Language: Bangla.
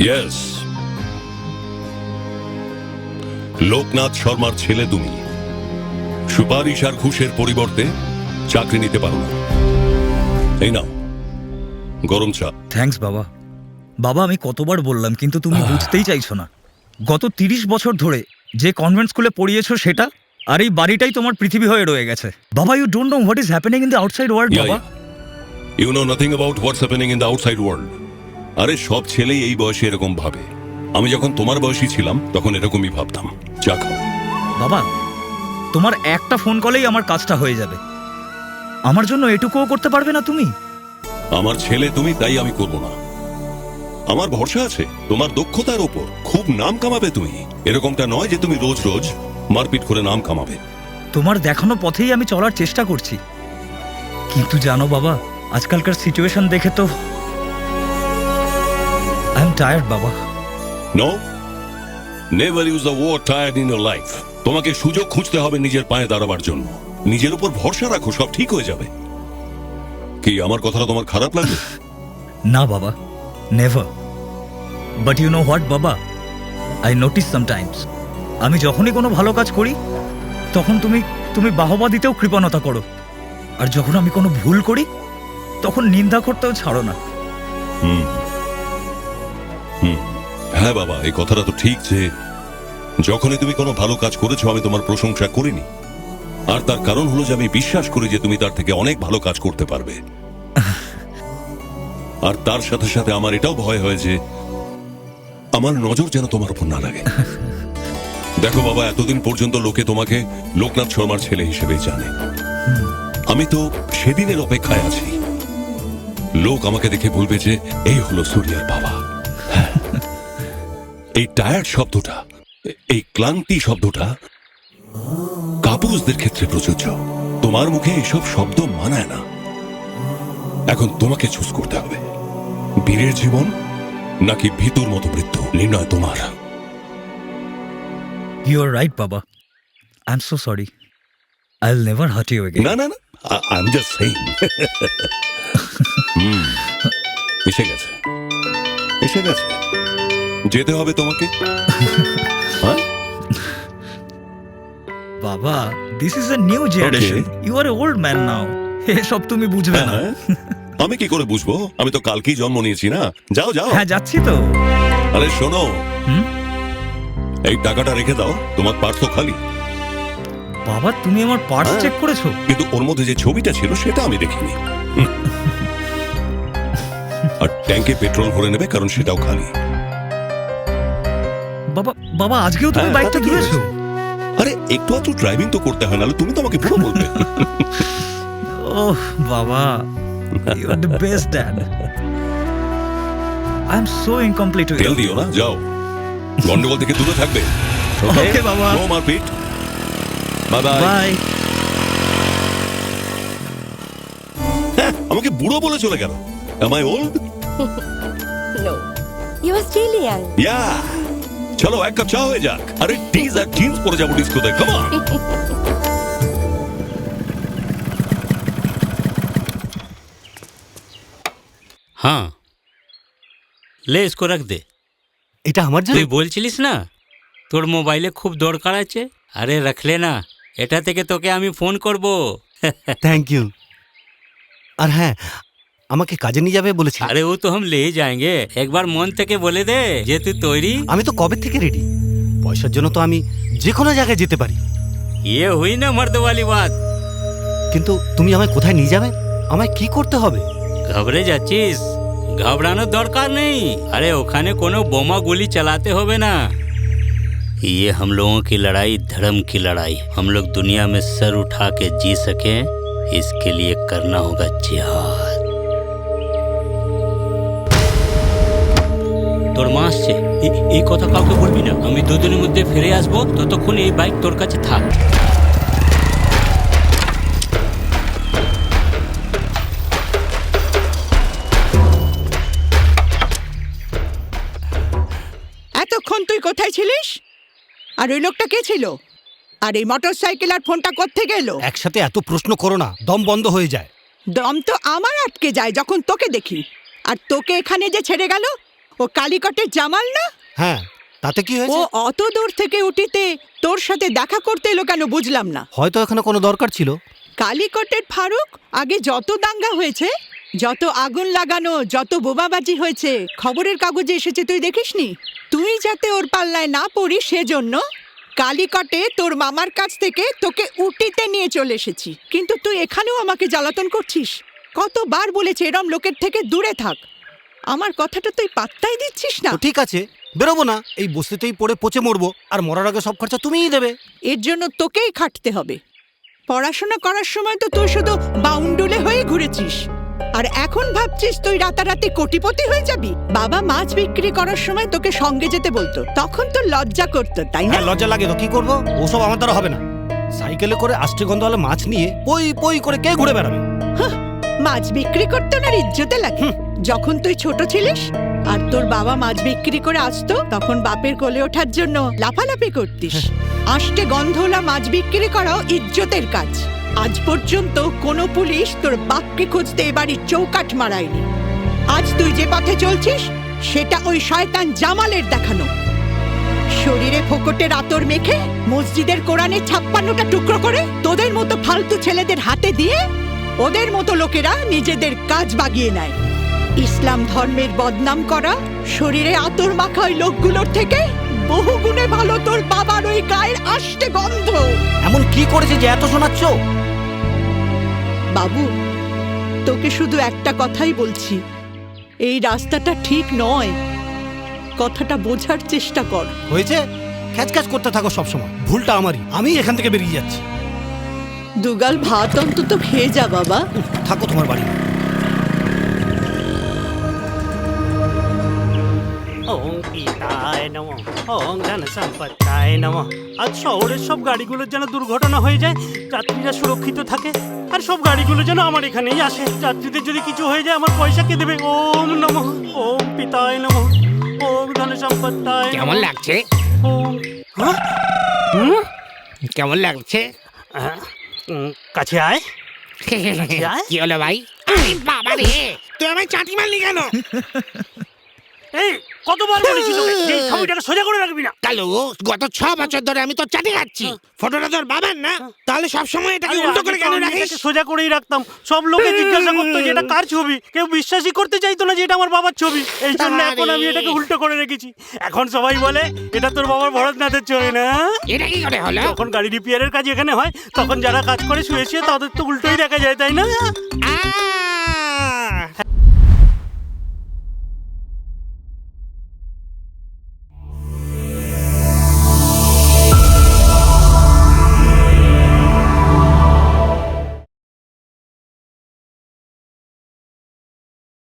ইয়েস, লোকনাথ শর্মার ছেলে তুমি। সুপারিশ আর ঘুষের পরিবর্তে চাকরি নিতে পারো না। এই নাও গরম চা। থ্যাঙ্কস বাবা। বাবা আমি কতবার বললাম কিন্তু তুমি বুঝতেই চাইছো না। গত 30 বছর ধরে যে কনভেন্ট স্কুলে পড়িয়েছো সেটা আর এই বাড়িটাই তোমার পৃথিবী হয়ে রয়ে গেছে। বাবা you don't know what is happening in the outside world বাবা। You know nothing about what's happening in the outside world. আরে সব ছেলেই এই বয়সে এরকম ভাবে। আমি যখন তোমার বয়সী ছিলাম তখন এরকমই ভাবতাম। চা খাও। বাবা তোমার একটা ফোন কলেই আমার কাজটা হয়ে যাবে। আমার জন্য এটুকুও করতে পারবে না তুমি? আমার ছেলে তুমি, তাই আমি করব না। আমার ভরসা আছে তোমার দক্ষতার ওপর। খুব নাম কামাবে তুমি। এরকমটা নয় যে তুমি রোজ রোজ মারপিট করে নাম কামাবে। তোমার দেখানো পথেই আমি চলার চেষ্টা করছি, কিন্তু জানো বাবা আজকালকার সিচুয়েশন দেখে তো আই এম টায়ার্ড বাবা। No, never use the word tired in your life. তোমাকে সুযোগ খুঁজতে হবে নিজের পায়ে দাঁড়াবার জন্য। নিজের উপর ভরসা রাখো, সব ঠিক হয়ে যাবে। কি আমার কথাটা তোমার খারাপ লাগবে? না বাবা, never. But you know what বাবা, আই নোটিস সামটাইমস আমি যখনই কোনো ভালো কাজ করি তখন তুমি বাহবা দিতেও কৃপণতা করো, আর যখন আমি কোনো ভুল করি তখন নিন্দা করতেও ছাড়ো না। হ্যাঁ বাবা, এই কথাটা তো ঠিক যে যখনই তুমি কোনো ভালো কাজ করেছো আমি তোমার প্রশংসা করিনি। আর তার কারণ হলো যে আমি বিশ্বাস করি যে তুমি তার থেকে অনেক ভালো কাজ করতে পারবে। আর তার সাথে সাথে আমার এটাও ভয় হয় যে আমার নজর যেন তোমার উপর না লাগে। দেখো বাবা, এতদিন পর্যন্ত লোকে তোমাকে লোকনাথ শর্মার ছেলে হিসেবেই জানে। আমি তো সেদিনের অপেক্ষায় আছি। লোক আমাকে দেখে বলবে যে এই হলো সূর্যার বাবা। হ্যাঁ, এই টায়ার্ড শব্দটা, এই ক্লান্তি শব্দটা কাপুরুষদের ক্ষেত্রে প্রযোজ্য। তোমার মুখে এসব শব্দ মানায় না। এখন তোমাকে চুজ করতে হবে, বীরের জীবন নাকি ভীতুর মতো মৃত্যু। নির্ণয় তোমার। ইউ আর রাইট বাবা, I am so sorry. I will never hurt you again. না না না, আই এম জাস্ট সেইং। এসে গেছে, এসে গেছে। যেতে হবে তোমাকে। হ্যাঁ বাবা, this is a new generation. You are a old man now. এসব তুমি বুঝবে না। আমি কি করে বুঝবো? আমি তো কালকেই জন্ম নিয়েছি না। যাও যাও। হ্যাঁ যাচ্ছি তো। আরে শোনো, এই টাকাটা রেখে দাও, তোমার পার্স তো খালি। বাবা তুমি আমার পার্স চেক করেছো? কিন্তু ওর মধ্যে যে ছবিটা ছিল সেটা আমি দেখিনি। আর ট্যাঙ্কে পেট্রোল ভরে নেবে, কারণ সেটাও খালি। বাবা বাবা আজকেও তুমি বাইকটা ধুয়েছো? আরে একটু একটু ড্রাইভিং তো করতে হয়, নাহলে তুমি তো আমাকে পুরো বলবে। ওহ বাবা, you are the best dad. I am so incomplete. তেল দিও না, যাও। গন্ডগোল থেকে দূরে থাকবে। ওকে বাবা। নো মারপিট। Bye bye. বাই। আমাকে বুড়ো বলে চলে গেল। Am I old? No, you are still young. Yeah. চলো এক কাপ চা হয়ে যাক। আরে টিজ আর জিন্স পরে যাবো ডিস্কোতে। Come on. हाँ ले इसको रख दे। এটা আমার জন্য? তুই বলছিলিস না তোর মোবাইলে খুব দরকার আছে? আরে রাখলে না, এটা থেকে তোকে আমি ফোন করব। Thank you. আর হ্যাঁ, আমাকে কাজে নিয়ে যাবে বলেছি। আরে ও তো हम ले जाएंगे। একবার মন থেকে বলে দে যে তুই তৈরি। আমি তো কবে থেকে রেডি। পয়সার জন্য তো আমি যে কোনো জায়গায় যেতে পারি। ये हुई ना मर्द वाली बात। কিন্তু তুমি আমায় কোথায় নিয়ে যাবে? আমায় কি করতে হবে? ঘাবড়ে যাচ্ছিস? ঘাবড়ানোর দরকার নেই। আরে ওখানে কোনো বোমা গুলি চালাতে হবে না। ये हम लोगों की लड़ाई धर्म की लड़ाई। हम लोग दुनिया में सर उठा के जी सके, इसके लिए करना होगा जिहाद। তোর মা আসছে, এই কথা কাউকে বলবি না। আমি দুদিনের মধ্যে ফিরে আসবো, ততক্ষণ এই বাইক তোর কাছে থাক। এতক্ষণ তুই কোথায় ছিলিস? আর ওই লোকটা কে ছিল? আর এই মোটর সাইকেল আর ফোনটা কোত্থেকে এলো? একসাথে এত প্রশ্ন করো না, দম বন্ধ হয়ে যায়। দম তো আমার আটকে যায় যখন তোকে দেখি। আর তোকে এখানে যে ছেড়ে গেল, ও কালিকটের জামাল না? হ্যাঁ, তাতে কি ও হয়েছে? অত দূর থেকে উঠিতে তোর সাথে দেখা করতে এলো কেন বুঝলাম না। হয়তো এখানে কোনো দরকার ছিল। কালিকটের ফারুক আগে যত দাঙ্গা হয়েছে, যত আগুন লাগানো, যত বোমাবাজি হয়েছে খবরের কাগজে এসেছে, তুই দেখিসনি? তুই যাতে ওর পাল্লায় না পড়িস সেজন্য কালিকটে তোর মামার কাছ থেকে তোকে উটিতে নিয়ে চলে এসেছি। কিন্তু তুই এখানেও আমাকে জ্বালাতন করছিস। কতবার বলেছে এরম লোকের থেকে দূরে থাক। আমার কথাটা তুই পাত্তাই দিচ্ছিস না। তো ঠিক আছে, বেরোবো না, এই বস্তিতেই পড়ে পচে মরবো, আর মরার আগে সব খরচা তুমিই দেবে। এর জন্য তোকেই খাটতে হবে। পড়াশোনা করার সময় তো তুই শুধু বাউন্ডুলে হয়ে ঘুরেছিস, আর এখন ভাবছিস তুই রাতারাতি কোটিপতি হয়ে যাবি। বাবা মাছ বিক্রি করার সময় তোকে সঙ্গে যেতে বলতো, তখন তো লজ্জা করতো, তাই না? হ্যাঁ, লজ্জা লাগে তো কি করবো, ওসব আমার দ্বারা হবে না। সাইকেলে করে আষ্টেগন্ধওয়ালা মাছ নিয়ে পই পই করে কে ঘুরে বেড়াবে? মাছ বিক্রি করতে না ইজ্জতে লাগে। যখন তুই ছোট ছিলিস আর তোর বাবা মাছ বিক্রি করে আসতো, তখন বাপের কোলে ওঠার জন্য লাফালাফি করতিস। আষ্টে গন্ধওয়ালা মাছ বিক্রি করাও ইজ্জতের কাজ। আজ পর্যন্ত কোনো পুলিশ তোর বাপকে খুঁজতে এবাড়ির চৌকাঠ মারায়নি। আজ তুই যে পথে চলছিস সেটা ওই শয়তান জামালের দেখানো। শরীরে ফোকটের আতর মেখে মসজিদের কোরআনের 56টা টুকরো করে তোদের মতো ফালতু ছেলেদের হাতে দিয়ে ওদের মতো লোকেরা নিজেদের কাজ বাগিয়ে নেয়। ইসলাম ধর্মের বদনাম করা, শরীরে আতর মাখা ওই লোকগুলোর থেকে বহু গুণে ভালো তোর বাবার ওই গায়ের আষ্টে গন্ধ। এমন কি করেছে যে এত শোনাচ্ছ? বাবু, তোকে শুধু একটা কথাই বলছি, এই রাস্তাটা ঠিক নয়। কথাটা বোঝার চেষ্টা কর। হয়েছে, খ্যাচখ্যাচ করতে থাকো সবসময়। ভুলটা আমারই, আমি এখান থেকে বেরিয়ে যাচ্ছি। দুগাল ভাত অন্তত খেয়ে যা বাবা। থাকো তোমার বাড়ি। ওম পিতায় নমঃ, ওম ধন সম্পত্তায় নমঃ। আজ শহরের সব গাড়িগুলোর যেন দুর্ঘটনা হয়ে যায়, যাত্রীরা সুরক্ষিত থাকে, আর সব গাড়িগুলো যেন আমার এখানেই আসে। যাত্রীদের যদি কিছু হয়ে যায় আমার পয়সা কে দেবে? ওম নমঃ, ওম পিতায় নমঃ, ওম ধন সম্পত্তায় নমঃ। কেমন লাগছে? ওম হ্যাঁ? কেমন লাগছে? হ্যাঁ? কাছে আয়। আয়। কি হলো ভাই? আরে বাবা রে, তুই আমায় চাটি মারলি কেন? এই কতবার বলেছি তোকে যে এই খামিটাকে সোজা করে রাখবি না? কালু, গত 6 বছর ধরে আমি তো চাটি খাচ্ছি। ফটোটা তোর বাবার না? তাহলে সবসময় এটাকে উল্টো করে কেন রাখিস? এটাকে সোজা করেই রাখতাম। সব লোকে জিজ্ঞাসা করতো যে এটা কার ছবি, কেউ বিশ্বাসই করতে চাইতো না যে এটা আমার বাবার ছবি। এই জন্য এখন আমি এটাকে উল্টো করে রেখেছি। এখন সবাই বলে এটা তোর বাবার ভরতনাথের ছবি না? এটা কি করে হলো? যখন গাড়ি রিপেয়ারের কাজ এখানে হয়, তখন যারা কাজ করে শুয়ে শুয়ে তাদের তো উল্টোই দেখা যায়, তাই না? আ